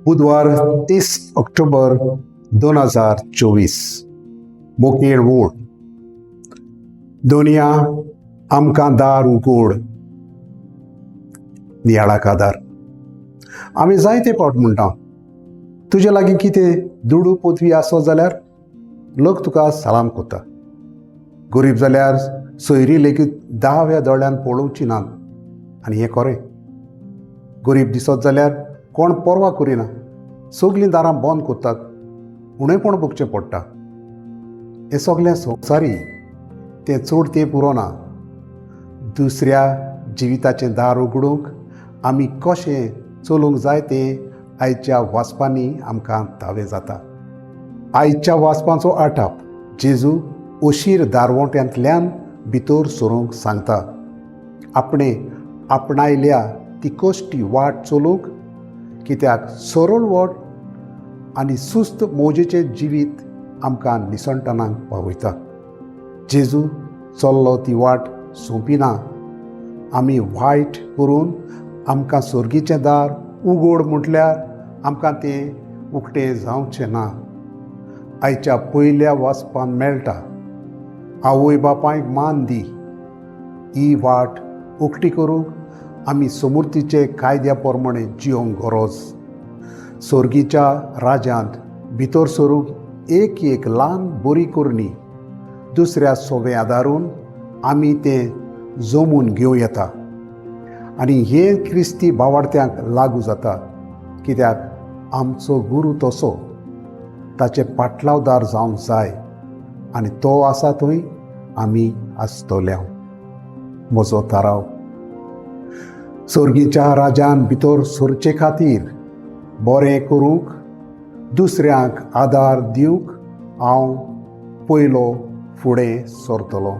बुधवार 30 ऑक्टोबर 2024 मुखेल वोट दुनिया आमकां दार उगोड नियाळा कादार आमी जायते फावट म्हणटा तुजे लागीं कितें दुडू पदवी आसत जाल्यार लोक तुका सलाम कोत्ता. गरीब जाल्यार सोयरी लेगीत 10व्या दोळ्यान पळोवची नात आनी हें खरें. गरीब दिसत जाल्यार कोण परवा करिना, सगलीं दारां बंद कोत्तात, उणेपण भोगचें पडटा. हें सगलें संवसारी तें चड तें पुरोना. दुसऱ्या जिविताचें दार उगडूंक आमी कशें चलूंक जाय तें आयच्या वाचपांनी आमकां दावे जाता. आयच्या वाचपाचो आटाप जेजू उशीर दारवोट्यांतल्यान भितर सरूंक सांगता. आपणायल्या ती कश्टी वाट चलूंक, कित्याक सरळ वट आनी सुस्त मोजेचें जिवीत आमकां निसणटणांक पावयता. जेजू चल्लो ती वाट सोंपिना. आमी वायट करून आमकां सर्गीचें दार उगड म्हटल्यार आमकां तें उक्तें जावचें ना. आयच्या पयल्या वाचपान मेळटा, आवय बापायक मान दी. ही वाट उक्ती करूंक आमी समृद्धीचे कायद्या प्रमाणें जियोंक गरज. सर्गीच्या राज्यांत भितर सरूंक एक ल्हान बरी करणी दुसऱ्या सोबे आदारून आमी तें जमून घेवं येता. आनी हें क्रिस्ती भावार्थ्यांक लागू जाता, कित्याक आमचो गुरू तसो. ताचे पाटलावदार जावंक जाय आनी तो आसा थंय आमी आसतल्या. म्हजो थाराव, सर्गीच्या राज्यान भितर सरचे खातीर बरें करूंक, दुसऱ्यांक आदार दिवंक हांव पयलो फुडें सरतलों.